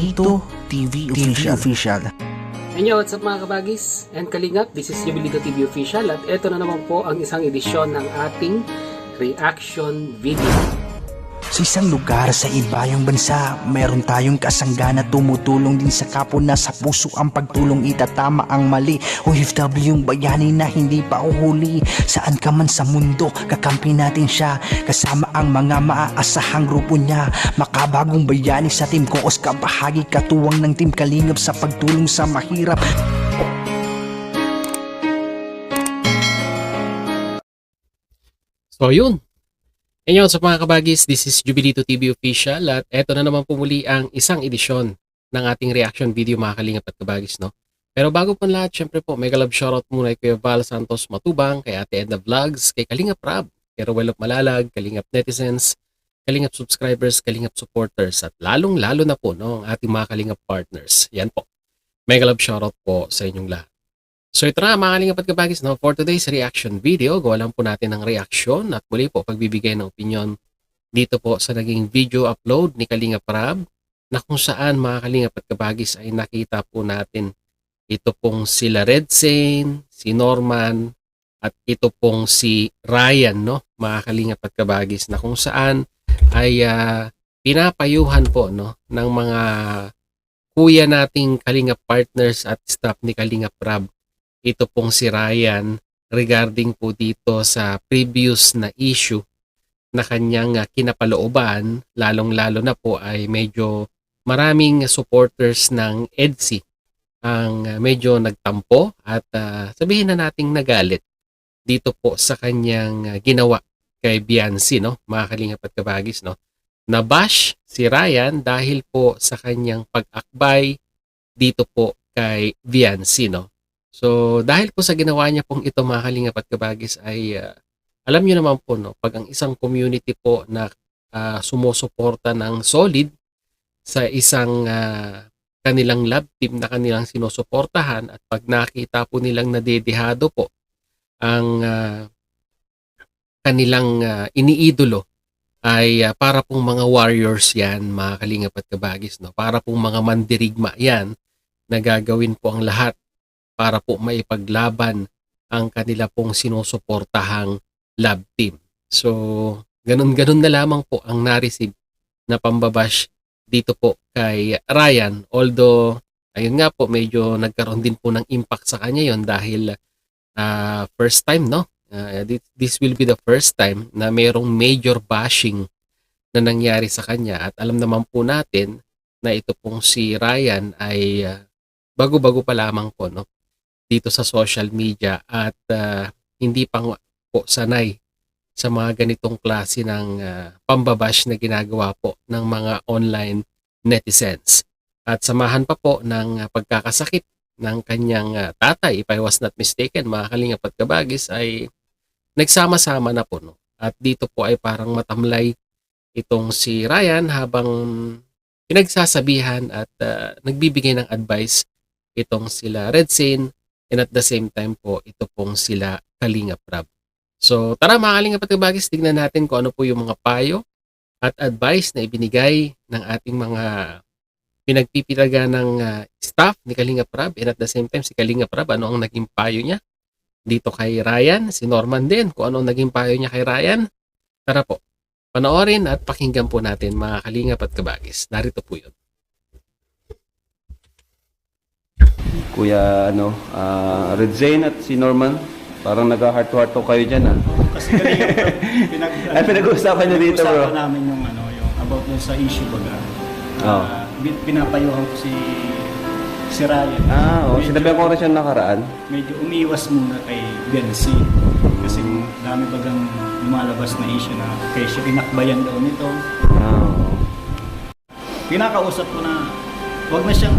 Jubilito TV Official. Hey, what's up mga kabagis and kalingap? This is Jubilito TV Official at ito na naman po ang isang edisyon ng ating reaction video. Sa isang lugar sa ibayong bansa, meron tayong kasangga na tumutulong din sa kapwa na sa puso ang pagtulong itatama ang mali. OFW yung bayani na hindi pa uhuli. Saan ka man sa mundo, kakampi natin siya. Kasama ang mga maaasahang grupo niya. Makabagong bayani sa Team Koos, kabahagi katuwang ng Team Kalingap sa pagtulong sa mahirap. So yun. Inyo sa mga kabagis, this is Jubilito TV Official at eto na naman po muli ang isang edisyon ng ating reaction video mga kalingap at kabagis, no? Pero bago po lahat, syempre po, mega love shoutout muna kay Kuya Val Santos Matubang, kay Ate Edna Vlogs, kay Kalingap Rab, kay Rowell of Malalag, Kalingap Netizens, Kalingap subscribers, Kalingap supporters at lalong-lalo na po no, ang ating mga Kalingap partners. Yan po. Mega love shoutout po sa inyong lahat. So ito na mga kalingap at kabagis, no? For today's reaction video, gawa lang po natin ng reaksyon at muli po pagbibigay ng opinion dito po sa naging video upload ni Kalingap Rab na kung saan mga kalingap at kabagis ay nakita po natin ito pong sila Red Zane, si Norman at ito pong si Ryan, no? Mga kalingap at kabagis na kung saan ay pinapayuhan po no, ng mga kuya nating Kalingap partners at staff ni Kalingap Rab. Ito pong si Ryan regarding po dito sa previous na issue na kanyang kinapalooban, lalong-lalo na po ay medyo maraming supporters ng EDSI ang medyo nagtampo at sabihin na nating nagalit dito po sa kanyang ginawa kay Biancy, no? Mga kalingap at kabagis, no? Nabash si Ryan dahil po sa kanyang pag-akbay dito po kay Biancy, no? So, dahil po sa ginawa niya pong ito mga kalingap at kabagis ay alam niyo naman po, no, pag ang isang community po na sumusuporta ng solid sa isang kanilang love team na kanilang sinusuportahan at pag nakita po nilang nadedehado po ang kanilang iniidolo ay para pong mga warriors yan mga kalingap at kabagis, no? Para pong mga mandirigma yan na gagawin po ang lahat para po maipaglaban ang kanila pong sinusuportahang love team. So, ganun-ganun na lamang po ang na-receive na pambabash dito po kay Ryan. Although, ayun nga po, medyo nagkaroon din po ng impact sa kanya yon dahil first time, no? This will be the first time na mayroong major bashing na nangyari sa kanya. At alam naman po natin na ito pong si Ryan ay bago-bago pa lamang po, no? Dito sa social media at hindi pa po sanay sa mga ganitong klase ng pambabash na ginagawa po ng mga online netizens. At samahan pa po ng pagkakasakit ng kanyang tatay, if I was not mistaken, mga kalingap at kabagis, ay nagsama-sama na po. No? At dito po ay parang matamlay itong si Ryan habang pinagsasabihan at nagbibigay ng advice itong sila Red Zane. And at the same time po, ito pong sila Kalingap Rab. So tara mga kalingap at kabagis, tignan natin kung ano po yung mga payo at advice na ibinigay ng ating mga pinagpipitaga ng staff ni Kalingap Rab. And at the same time, si Kalingap Rab, ano ang naging payo niya dito kay Ryan. Si Norman din, kung ano ang naging payo niya kay Ryan. Tara po, panoorin at pakinggan po natin mga kalingap at kabagis. Narito po yun. Kuya Red Zane at si Norman, parang nag-heart to heart talk kayo dyan, ha? Kasi kanina pinag-uusapan niyo dito, bro. Pinag-uusapan namin yung about yung sa issue baga. Oh. Pinapayuhan ko si Ryan. Sinabihan ko rin siya nakaraan. Medyo umiwas muna kay Biancy. Kasi dami bagang lumalabas na issue na kaya siya pinakbayan daw nito. Pinakausap ko na wag na siyang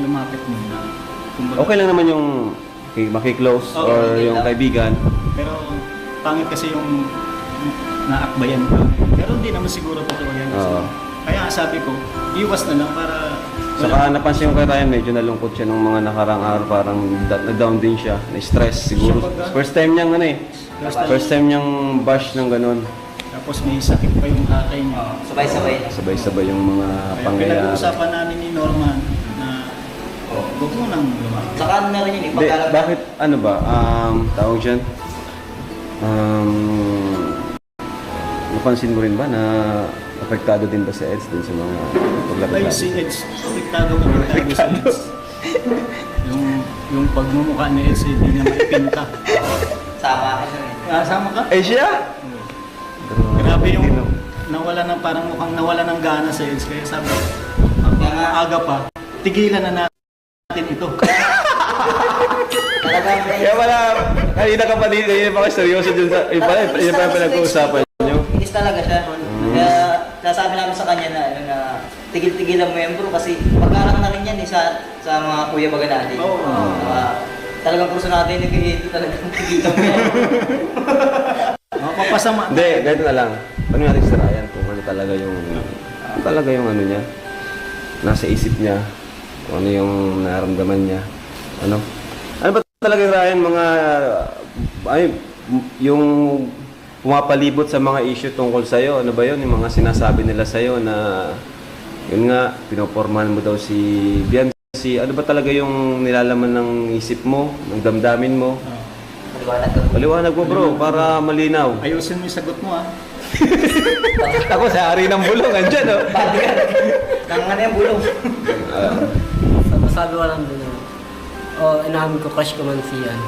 lumapit muna. Kumbaga, Okay lang naman yung makiklose or yung kaibigan. pero pangit kasi yung naakbayan ka. Pero hindi naman siguro totoo yan. Kaya sabi ko, iwas na lang para... Saka napansin ko kay Ryan, medyo nalungkot siya nung mga nakarang araw, parang na-down din siya, na-stress siguro. First time niyang First time niyang bash ng ganun. Tapos may sakit pa yung tatay niya. Sabay-sabay. Sabay-sabay yung mga Kaya pangyayari. pinag-uusapan namin ni Norman na huwag mo nang lumaki. Saka ano na rin yun, Hindi, bakit, ano ba, tawag dyan, napansin mo rin ba na apektado din ba si Eds din sa mga paglapit Ay, si Eds, apektado si Eds. Yung pagmumukha ni Eds, hindi na maipinta. Sama ka na Sama ka? Eh siya? Grabe yung nawala ng parang mukhang nawala ng gana sa Eds. Kaya sabi, ang aga pa, tigilan na natin ito. Talagang Kaya wala, kanina ka pa dito, yun pa kayo seryoso dun sa, yun pa yung pinag-uusapan nyo. inis talaga siya. Kaya nasabi namin sa kanya na, ano, na tigil-tigilan mo yan bro kasi pagkarang na rin yan sa mga kuya baga natin. Oo. Talagang kurso natin yung ito talagang tigilan mo yan. Papasama. Hindi, ganito na lang. Ano natin si Ryan kung ano talaga yung ano niya, nasa isip niya, kung ano yung nararamdaman niya. Ano ba talaga yung Ryan, yung pumapalibot sa mga issue tungkol sa'yo, ano ba yun? Yung mga sinasabi nila sa'yo na, yun nga, pinopormahan mo daw si Biancy. Ano ba talaga yung nilalaman ng isip mo, ng damdamin mo? Maliwanag ka. Paliwanag mo bro, para malinaw. Ayusin mo yung sagot mo Ako sa hari ng bulong, andyan oh. Bodyguard. Nang ano yung bulong. Sabi ko lang din inamin ko, crush ko man si Ben.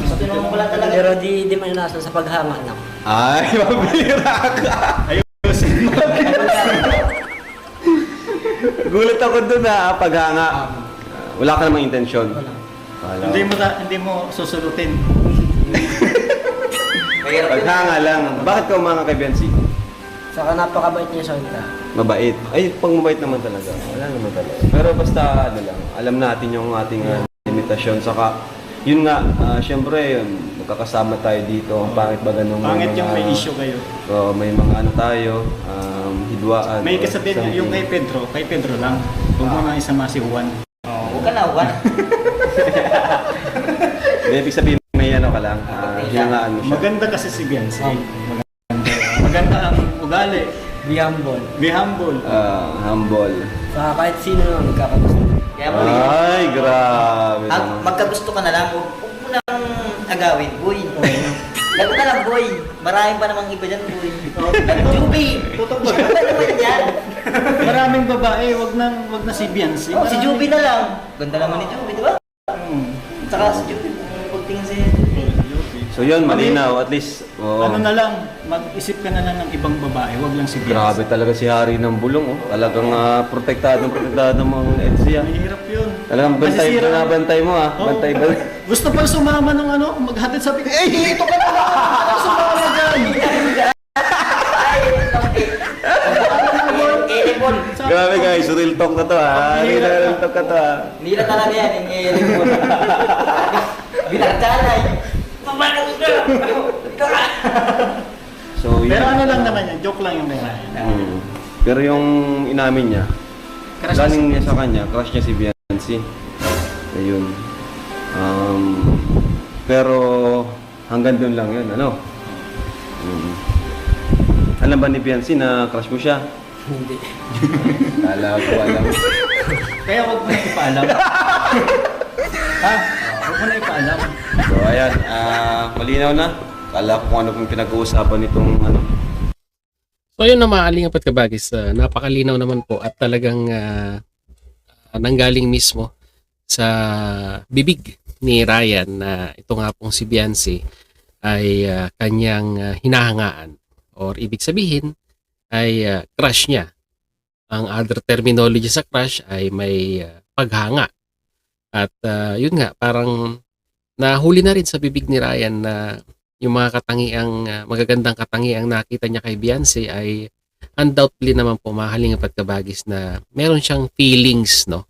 So tinanong ko lang talaga. Pero di man inasan sa paghanga na. Ay, mabira ka. Ayusin mo. Gulat ako dun paghanga. Wala ka namang intensyon. Wala. Hindi mo susulutin. Mahirap yun. Paghanga lang. Bakit ka umanga kay Biancy? Saka napakabait niya sa kanta. Mabait. Ay, pang mabait naman talaga. Wala naman talaga. Pero basta, ano lang, alam natin yung ating limitasyon. Saka, yun nga, syempre, magkakasama tayo dito. Ang pangit ba ganun? Pangit yung may issue kayo. So, may mga ano tayo, hidwaan. May kasabihin niya, yung kay Pedro lang. Huwag mo nang isama si Juan. Huwag ka na, Juan. May ibig sabihin, may ano ka lang. Hinangaan mo siya. Maganda kasi si Biancy. Maganda ang ugali. Be humble. Be humble. Humble. Saka kahit sino naman magkakagusto. Kaya mo Ay, grabe. naman. magkagusto ka na lang, huwag mo nang agawin, boy. Lago na lang, boy. Maraming pa namang iba dyan, boy. Juby! Totoo ba? Ano ba naman yan? Maraming babae, wag na si Biancy. Oh, si Juby na lang. Ganda naman ni Juby, di ba? Hmm. Saka si Juby, pagtingin si Juby. So yun, malinaw. At least, Ano na lang, mag-isip ka na lang ng ibang babae, wag lang si Biancy. grabe talaga si Hari ng Bulong. Oh. Talagang protektado ng mga Edsia. Mahirap yun. Talagang Masisira. bantay mo ah. Oo. Bantay. Gusto pa sumama ng maghatid sabi ko, dito ka na! Sumama dyan! Elipon. Grabe guys, real talk na to ah. Real talk na to ah. Nila talaga yan, yung elipon. Binagtanay. Pumalong ka! So, yun. Pero ano lang naman yan, joke lang yung mga yan. Pero yung inamin niya, Crush galing niya sa kanya, crush niya si Biancy. Ayun. Pero hanggang doon lang yun, ano? Alam ba ni Biancy na crush mo siya? Hindi. Kala ko alam. Kaya wag mo na ipaalam. Ha? Wag mo na ipaalam. So ayan, malinaw na. Kala ko kung ano pong pinag-uusapan nitong ano. So yun na maaling apat kabagis, napakalinaw naman po at talagang nanggaling mismo sa bibig ni Ryan na ito nga pong si Biancy ay kanyang hinahangaan or ibig sabihin ay crush niya. Ang other terminology sa crush ay may paghanga. At yun nga, parang nahuli na rin sa bibig ni Ryan na yung mga magagandang katangiang nakita niya kay Biancy ay undoubtedly naman po mahaling at kabagis na meron siyang feelings, no?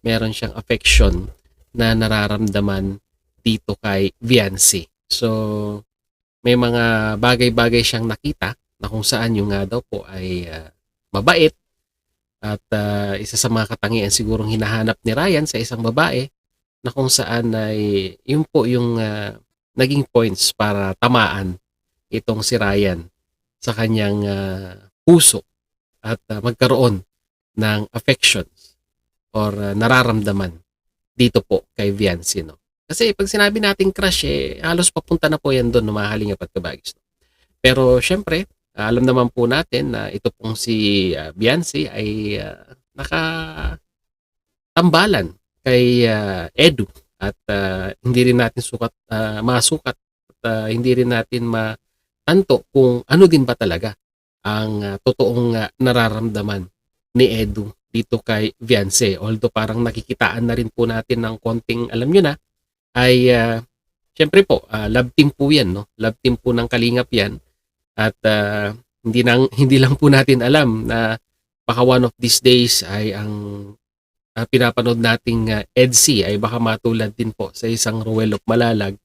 Meron siyang affection na nararamdaman dito kay Biancy. So, may mga bagay-bagay siyang nakita na kung saan yung nga daw po ay mabait at isa sa mga katangian sigurong hinahanap ni Ryan sa isang babae na kung saan ay yun po yung naging points para tamaan itong si Ryan sa kanyang puso at magkaroon ng affections or nararamdaman dito po kay Viancy, no? Kasi pag sinabi nating crush, halos papunta na po yan doon, no, mga kalingap at kabagis. No? Pero syempre, alam naman po natin na ito pong si Viancy ay nakatambalan kay Edu at hindi rin natin masukat at hindi rin natin matanto kung ano din ba talaga ang totoong nararamdaman ni Edu dito kay Viancy. Although parang nakikitaan na rin po natin ng konting, alam nyo na, ay syempre po, love team po yan, no? Love team po ng Kalingap yan. At hindi lang po natin alam na baka one of these days ay ang pinapanood nating EDC ay baka matulad din po sa isang Ruel of Malalag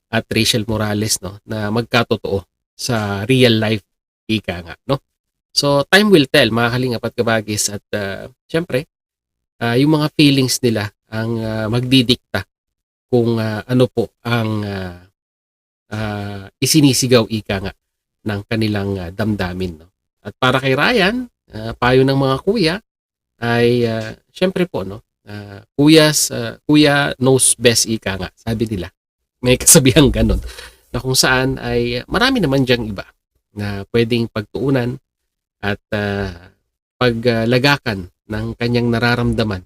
at Rachel Morales, no, na magkatotoo sa real life, ika nga, no? So time will tell, mga kalingap at kabagis, at syempre yung mga feelings nila ang magdidikta kung ano po ang isinisigaw, ika nga, ng kanilang damdamin, no? At para kay Ryan, payo ng mga kuya ay syempre po, no, kuya knows best, ika nga, sabi nila. May kasabihang ganun na kung saan ay marami naman diyang iba na pwedeng pagtuunan at paglagakan ng kanyang nararamdaman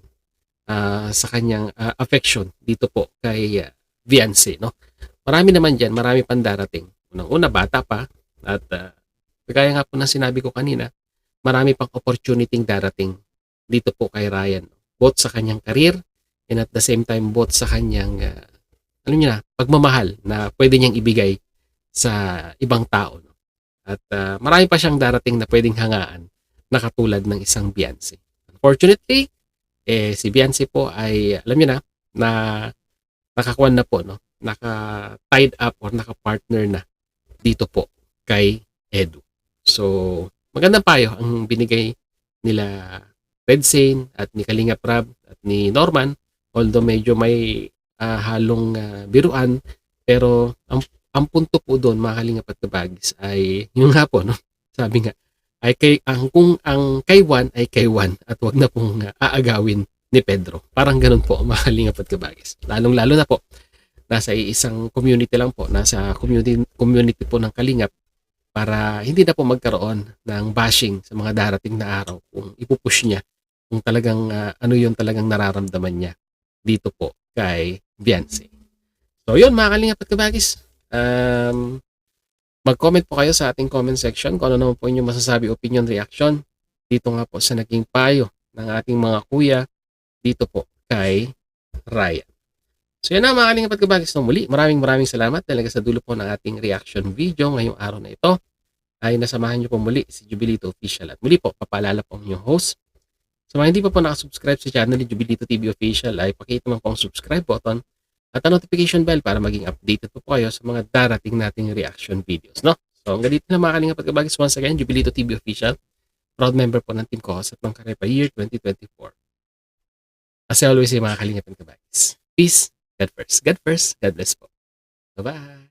sa kanyang affection dito po kay Viancy, no? Marami naman dyan, marami pang darating. Unang-una, bata pa, at kaya nga po na sinabi ko kanina, marami pang opportunity darating dito po kay Ryan, both sa kanyang career and at the same time both sa kanyang alam niyo na, pagmamahal na pwede niyang ibigay sa ibang tao, no? At marami pa siyang darating na pwedeng hangaan na katulad ng isang Viancy. Unfortunately, si Viancy po ay, alam niyo na nakakuan na po, no? Naka-tied up or naka-partner na dito po kay Edu. So, magandang payo ang binigay nila Red Sane at ni Kalingap Rab at ni Norman, although medyo may halong biruan, pero ang punto po doon, mga kalingap at kabagis, ay yung nga po, no? Sabi nga, ay kung ang kay Juan ay kay Juan at wag na pong aagawin ni Pedro. Parang ganun po, mga kalingap at kabagis. Lalong-lalo na po, nasa isang community lang po, nasa community po ng Kalingap, para hindi na po magkaroon ng bashing sa mga darating na araw kung ipupush niya kung talagang ano yung talagang nararamdaman niya dito po kay Viancy. So yun, mga kalingap at kabagis, mag-comment po kayo sa ating comment section kung ano naman po inyong masasabi, opinion, reaction dito nga po sa naging payo ng ating mga kuya dito po kay Ryan. So yan na, mga kalingap at kabagis, no, muli maraming salamat talaga sa dulo po ng ating reaction video ngayong araw na ito ay nasamahan nyo po muli si Jubilito Official. At muli po, papaalala po ang inyong host. Sa mga hindi pa po nakasubscribe sa channel ni Jubilito TV Official ay pakita mo po ang subscribe button at ang notification bell para maging updated po kayo sa mga darating nating reaction videos, no? So hanggang dito na, mga kalingap at kabagis, once again, Jubilito TV Official, proud member po ng Team Kohos at ng Karepa Year 2024. As always, mga kalingap at kabagis, peace, God first, God bless po. Bye-bye.